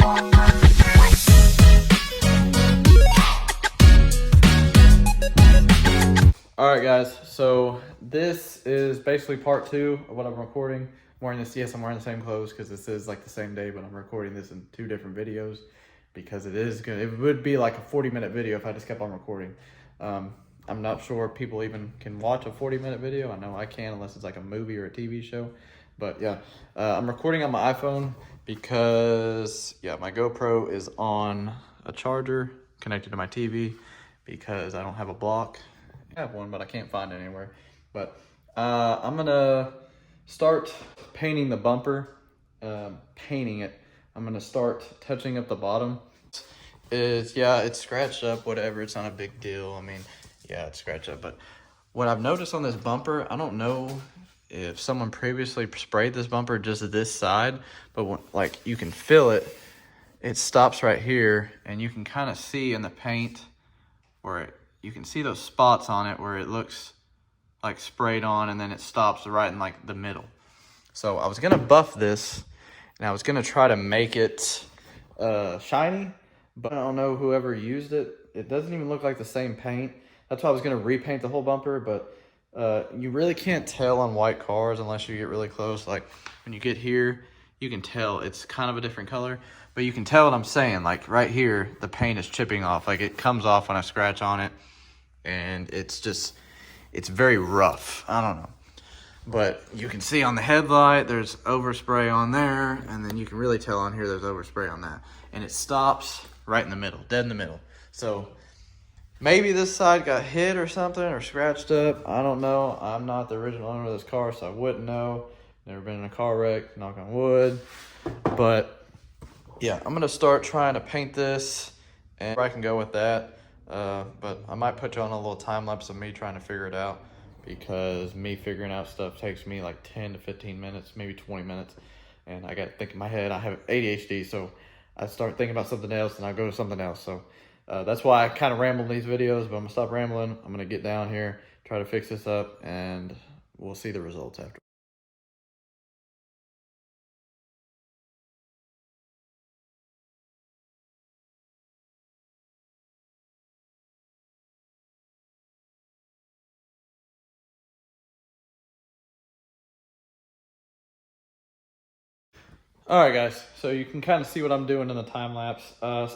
Alright guys, so this is basically part 2 of what I'm recording. I'm wearing this, yes, I'm wearing the same clothes because this is like the same day, but I'm recording this in 2 different videos because it would be like a 40-minute video if I just kept on recording. I'm not sure if people even can watch a 40-minute video. I know I can unless it's like a movie or a TV show. But yeah, I'm recording on my iPhone because, yeah, my GoPro is on a charger connected to my TV because I don't have a block. I have one, but I can't find it anywhere. But I'm gonna start painting the bumper, painting it. I'm gonna start touching up the bottom. Yeah, it's scratched up, whatever. It's not a big deal. I mean, yeah, it's scratched up. But what I've noticed on this bumper, I don't know if someone previously sprayed this bumper just this side, but when, like, you can feel it. It stops right here, and you can kind of see in the paint where you can see those spots on it where it looks like sprayed on, and then it stops right in like the middle. So I was gonna buff this, and I was gonna try to make it shiny, but I don't know whoever used it. It doesn't even look like the same paint. That's why I was gonna repaint the whole bumper, but you really can't tell on white cars unless you get really close. Like when you get here, you can tell it's kind of a different color, but you can tell what I'm saying. Like right here, the paint is chipping off. Like it comes off when I scratch on it, and it's very rough. I don't know. But you can see on the headlight, there's overspray on there, and then you can really tell on here there's overspray on that. And it stops right in the middle, dead in the middle. So maybe this side got hit or something, or scratched up. I don't know. I'm not the original owner of this car, so I wouldn't know. Never been in a car wreck, knock on wood. But yeah, I'm gonna start trying to paint this, and I can go with that. But I might put you on a little time lapse of me trying to figure it out, because me figuring out stuff takes me like 10 to 15 minutes, maybe 20 minutes. And I got to think in my head. I have ADHD, so I start thinking about something else and I go to something else. So that's why I kind of ramble in these videos, but I'm gonna stop rambling. I'm gonna get down here, try to fix this up, and we'll see the results after. All right, guys, so you can kind of see what I'm doing in the time lapse.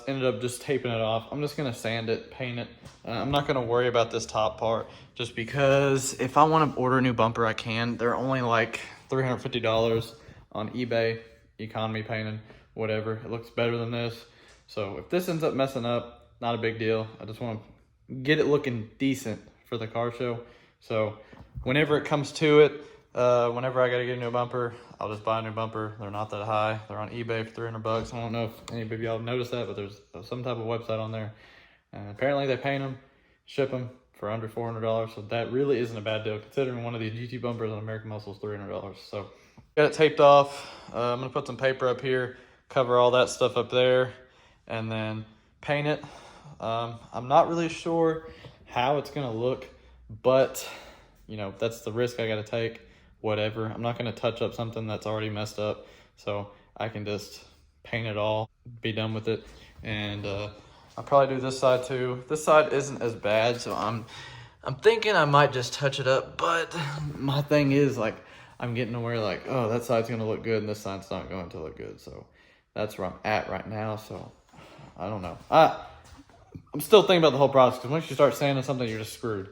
Ended up just taping it off. I'm just gonna sand it, paint it. I'm not gonna worry about this top part, just because if I want to order a new bumper, I can. They're only like $350 on eBay, economy painted, whatever. It looks better than this. So if this ends up messing up, not a big deal. I just want to get it looking decent for the car show. So whenever it comes to it, whenever I gotta get a new bumper, I'll just buy a new bumper. They're not that high. They're on eBay for $300. I don't know if anybody of y'all have noticed that, but there's some type of website on there. And apparently they paint them, ship them for under $400. So that really isn't a bad deal, considering one of these GT bumpers on American Muscle is $300. So got it taped off. I'm gonna put some paper up here, cover all that stuff up there, and then paint it. I'm not really sure how it's gonna look, but you know, that's the risk I gotta take. Whatever. I'm not going to touch up something that's already messed up, so I can just paint it all, be done with it. And I'll probably do this side too. This side isn't as bad, so I'm thinking I might just touch it up. But my thing is, like, I'm getting to where, like, oh, that side's going to look good and this side's not going to look good. So that's where I'm at right now. So I don't know. I'm still thinking about the whole process, because once you start sanding something, you're just screwed.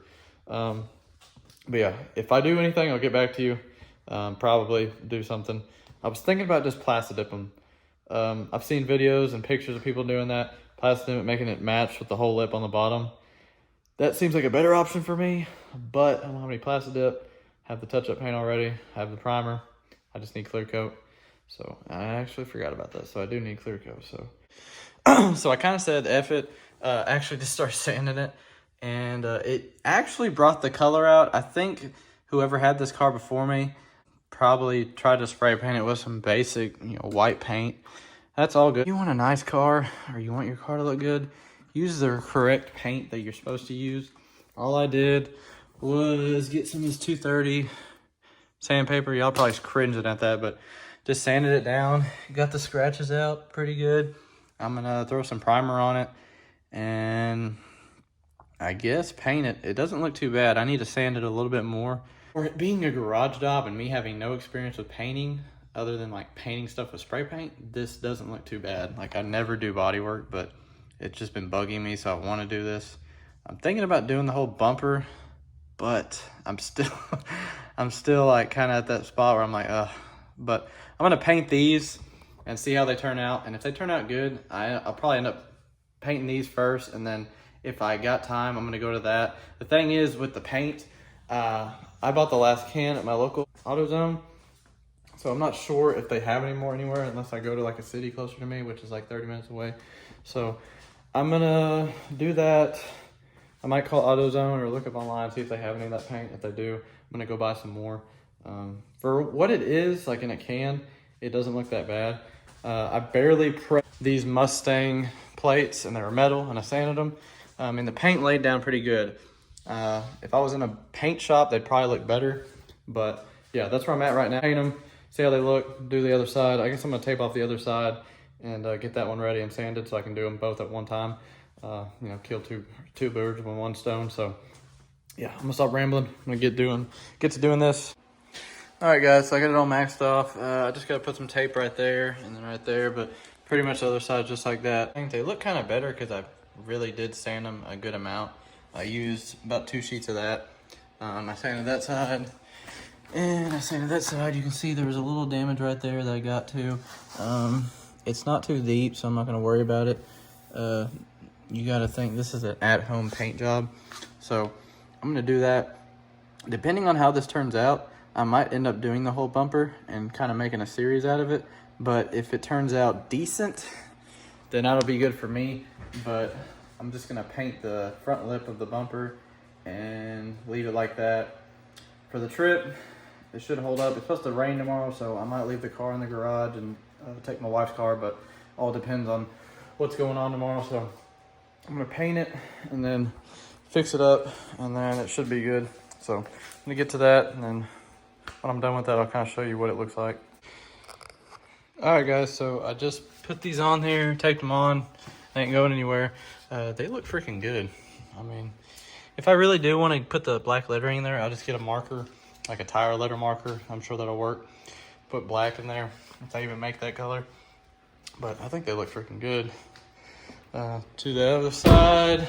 But yeah, if I do anything, I'll get back to you. Probably do something. I was thinking about just plastic dipping. I've seen videos and pictures of people doing that. Plastic dip, making it match with the whole lip on the bottom. That seems like a better option for me, but I don't have any plastic dip. Have the touch-up paint already. Have the primer. I just need clear coat. So I actually forgot about that. So I do need clear coat. So, so I kind of said F it. Actually just start sanding it. And it actually brought the color out. I think whoever had this car before me probably tried to spray paint it with some basic, white paint. That's all good. You want a nice car, or you want your car to look good, use the correct paint that you're supposed to use. All I did was get some of this 230 sandpaper. Y'all probably cringing at that, but just sanded it down. Got the scratches out pretty good. I'm gonna throw some primer on it and I guess paint it. It doesn't look too bad. I need to sand it a little bit more. For it being a garage job and me having no experience with painting, other than like painting stuff with spray paint, this doesn't look too bad. Like I never do body work, but it's just been bugging me, so I want to do this. I'm thinking about doing the whole bumper, but I'm still I'm still like kind of at that spot where I'm like, ugh. But I'm gonna paint these and see how they turn out. And if they turn out good, I'll probably end up painting these first, and then if I got time, I'm gonna go to that. The thing is with the paint, I bought the last can at my local AutoZone, so I'm not sure if they have any more anywhere unless I go to like a city closer to me, which is like 30 minutes away. So I'm gonna do that. I might call AutoZone or look up online, see if they have any of that paint. If they do, I'm gonna go buy some more. For what it is, like in a can, it doesn't look that bad. I barely prepped these Mustang plates, and they were metal, and I sanded them. And the paint laid down pretty good. If I was in a paint shop, they'd probably look better. But yeah, that's where I'm at right now. Paint them, see how they look, do the other side. I guess I'm gonna tape off the other side and get that one ready and sanded so I can do them both at one time. You know, kill two birds with one stone. So yeah, I'm gonna stop rambling. I'm gonna get to doing this. All right, guys, so I got it all maxed off. I just gotta put some tape right there and then right there, but pretty much the other side just like that. I think they look kind of better because I really did sand them a good amount. I used about 2 sheets of that. I sanded that side and I sanded that side. You can see there was a little damage right there that I got to. It's not too deep, so I'm not gonna worry about it. You gotta think this is an at-home paint job. So I'm gonna do that. Depending on how this turns out, I might end up doing the whole bumper and kind of making a series out of it. But if it turns out decent, then that'll be good for me. But I'm just gonna paint the front lip of the bumper and leave it like that. For the trip, it should hold up. It's supposed to rain tomorrow, so I might leave the car in the garage and take my wife's car, but all depends on what's going on tomorrow. So I'm gonna paint it and then fix it up, and then it should be good. So I'm gonna get to that, and then when I'm done with that, I'll kind of show you what it looks like. All right, guys, so I just put these on here, taped them on. They ain't going anywhere. They look freaking good. I mean, if I really do want to put the black lettering in there, I'll just get a marker, like a tire letter marker. I'm sure that'll work. Put black in there, if I even make that color. But I think they look freaking good. To the other side.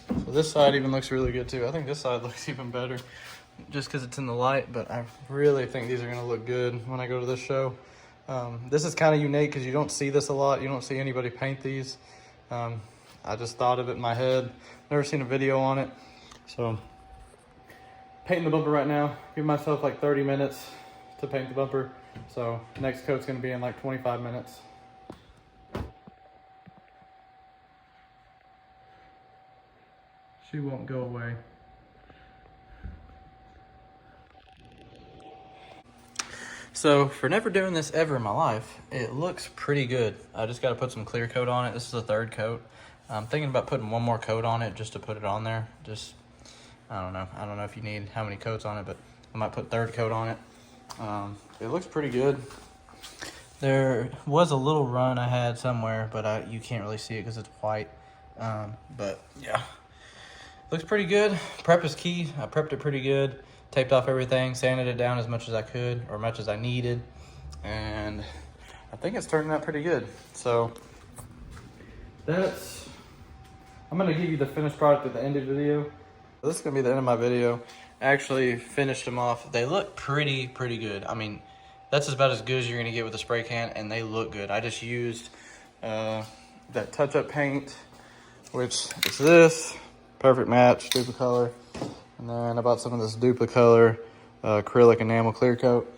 So this side even looks really good too. I think this side looks even better just because it's in the light, but I really think these are gonna look good when I go to this show. This is kind of unique because you don't see this a lot. You don't see anybody paint these. I just thought of it in my head. Never seen a video on it. So painting the bumper right now. Give myself like 30 minutes to paint the bumper. So next coat's gonna be in like 25 minutes. She won't go away. So for never doing this ever in my life, it looks pretty good. I just got to put some clear coat on it. This is the third coat. I'm thinking about putting one more coat on it just to put it on there. Just, I don't know. I don't know if you need how many coats on it, but I might put third coat on it. It looks pretty good. There was a little run I had somewhere, but you can't really see it because it's white. But yeah, looks pretty good. Prep is key. I prepped it pretty good. Taped off everything, sanded it down as much as I could, or much as I needed. And I think it's turning out pretty good. So I'm gonna give you the finished product at the end of the video. This is gonna be the end of my video. I actually finished them off. They look pretty good. I mean, that's about as good as you're gonna get with a spray can, and they look good. I just used that touch-up paint, which is this, perfect match, stupid color. And then I bought some of this Duplicolor acrylic enamel clear coat.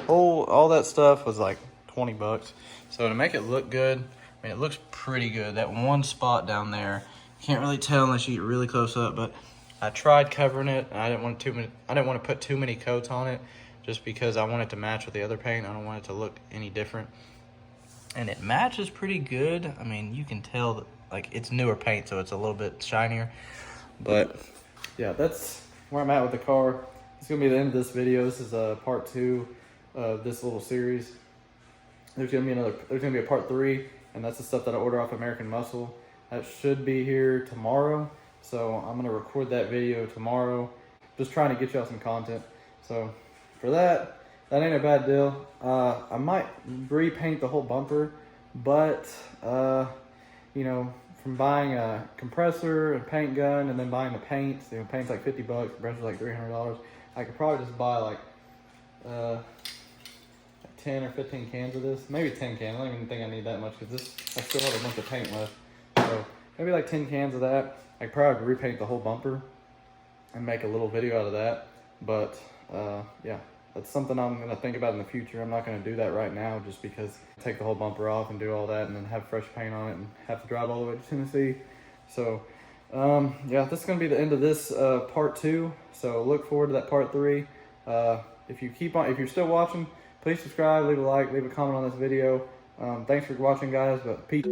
All that stuff was like 20 bucks. So to make it look good, I mean, it looks pretty good. That one spot down there, can't really tell unless you get really close up, but I tried covering it, and I didn't want to put too many coats on it just because I want it to match with the other paint. I don't want it to look any different. And it matches pretty good. I mean, you can tell that, like, it's newer paint, so it's a little bit shinier. But yeah, that's where I'm at with the car. it's gonna be the end of this video. This is part 2 of this little series. There's gonna be a part 3, and that's the stuff that I order off American Muscle. That should be here tomorrow, so I'm gonna record that video tomorrow. Just trying to get y'all some content. So for that ain't a bad deal. I might repaint the whole bumper, but you know, from buying a compressor and paint gun and then buying the paints, you know, paint's like $50, compressor's like $300. I could probably just buy like 10 or 15 cans of this, maybe 10 cans. I don't even think I need that much because I still have a bunch of paint left. So maybe like 10 cans of that. I could probably repaint the whole bumper and make a little video out of that. But yeah, that's something I'm gonna think about in the future. I'm not gonna do that right now just because I take the whole bumper off and do all that and then have fresh paint on it and have to drive all the way to Tennessee. So yeah, this is gonna be the end of this part 2. So look forward to that part 3. If you're still watching, please subscribe, leave a like, leave a comment on this video. Thanks for watching, guys, but peace.